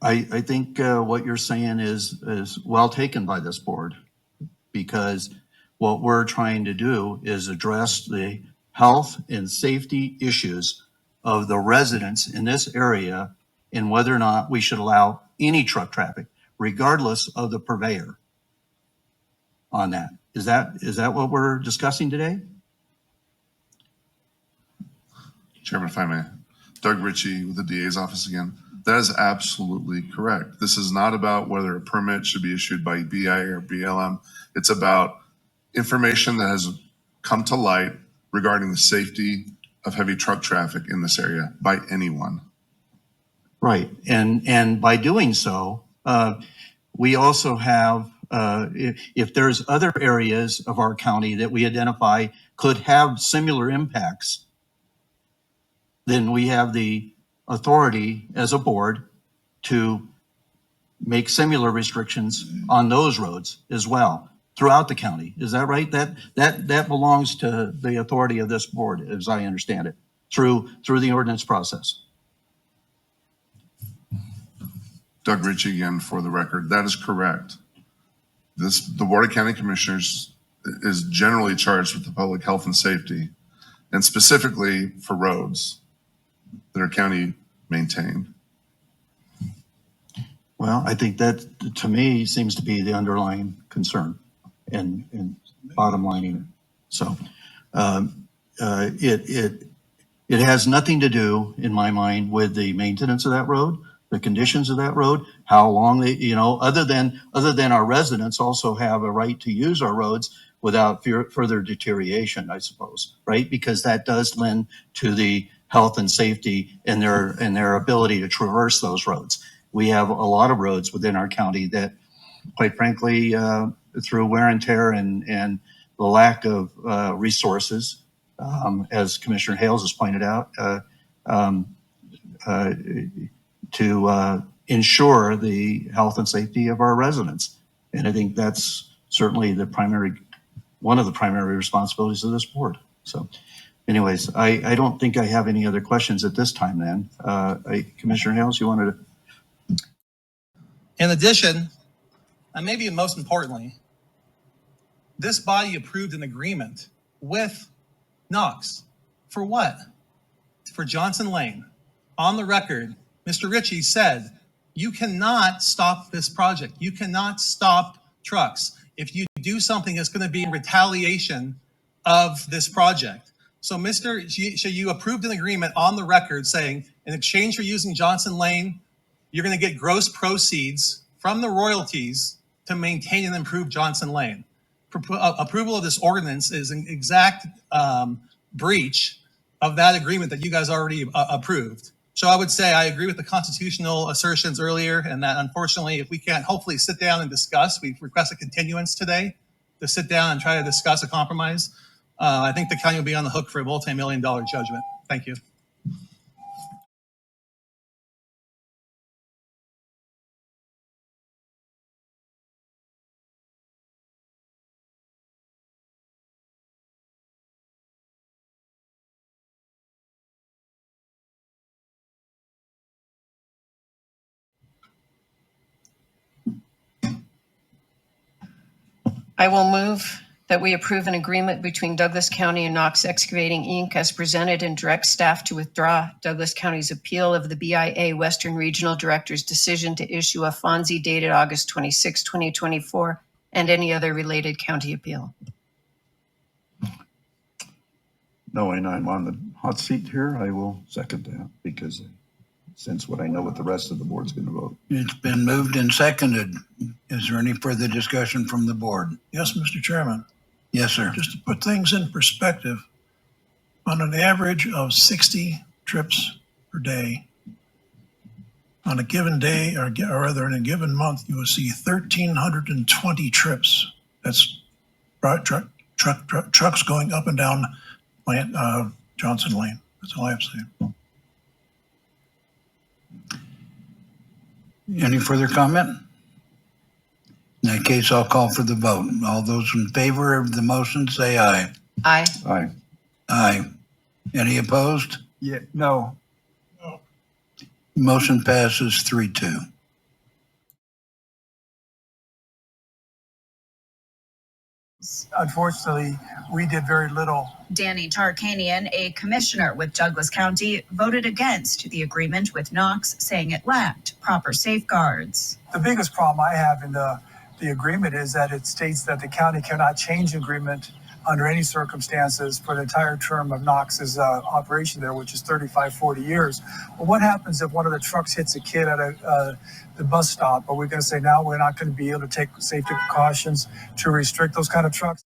I think what you're saying is well taken by this board, because what we're trying to do is address the health and safety issues of the residents in this area and whether or not we should allow any truck traffic, regardless of the purveyor on that. Is that what we're discussing today? Chairman, if I may. Doug Ritchie with the DA's office again. That is absolutely correct. This is not about whether a permit should be issued by BI or BLM. It's about information that has come to light regarding the safety of heavy truck traffic in this area by anyone. Right, and by doing so, we also have, if there's other areas of our county that we identify could have similar impacts, then we have the authority as a board to make similar restrictions on those roads as well throughout the county. Is that right? That belongs to the authority of this board, as I understand it, through the ordinance process. Doug Ritchie again for the record. That is correct. The Board of County Commissioners is generally charged with the public health and safety, and specifically for roads that are county maintained. Well, I think that, to me, seems to be the underlying concern and bottom lining. So it has nothing to do, in my mind, with the maintenance of that road, the conditions of that road, how long they, other than our residents also have a right to use our roads without further deterioration, I suppose, right? Because that does lend to the health and safety and their ability to traverse those roads. We have a lot of roads within our county that, quite frankly, through wear and tear and the lack of resources, as Commissioner Hales has pointed out, to ensure the health and safety of our residents. And I think that's certainly one of the primary responsibilities of this board. So anyways, I don't think I have any other questions at this time then. Commissioner Hales, you wanted to? In addition, and maybe most importantly, this body approved an agreement with Knox. For what? For Johnson Lane. On the record, Mr. Ritchie said, you cannot stop this project. You cannot stop trucks. If you do something, it's going to be in retaliation of this project. So you approved an agreement on the record saying, in exchange for using Johnson Lane, you're going to get gross proceeds from the royalties to maintain and improve Johnson Lane. Approval of this ordinance is an exact breach of that agreement that you guys already approved. So I would say I agree with the constitutional assertions earlier, and that unfortunately, if we can't hopefully sit down and discuss, we request a continuance today to sit down and try to discuss a compromise. I think the county will be on the hook for a multi-million-dollar judgment. Thank you. I will move that we approve an agreement between Douglas County and Knox Excavating, Inc. as presented and direct staff to withdraw Douglas County's appeal of the BIA Western Regional Director's decision to issue a FONSI dated August 26, 2024, and any other related county appeal. Knowing I'm on the hot seat here, I will second that, because since what I know what the rest of the board's going to vote. It's been moved and seconded. Is there any further discussion from the board? Yes, Mr. Chairman. Yes, sir. Just to put things in perspective, on an average of 60 trips per day, on a given day, or rather in a given month, you will see 1,320 trips. That's trucks going up and down Johnson Lane. That's all I have to say. Any further comment? In that case, I'll call for the vote. All those in favor of the motion say aye. Aye. Aye. Aye. Any opposed? Yeah, no. No. Motion passes 3-2. Unfortunately, we did very little. Danny Tarkanian, a commissioner with Douglas County, voted against the agreement with Knox, saying it lacked proper safeguards. The biggest problem I have in the agreement is that it states that the county cannot change agreement under any circumstances for the entire term of Knox's operation there, which is 35, 40 years. Well, what happens if one of the trucks hits a kid at the bus stop? Are we going to say now we're not going to be able to take safety precautions to restrict those kind of trucks?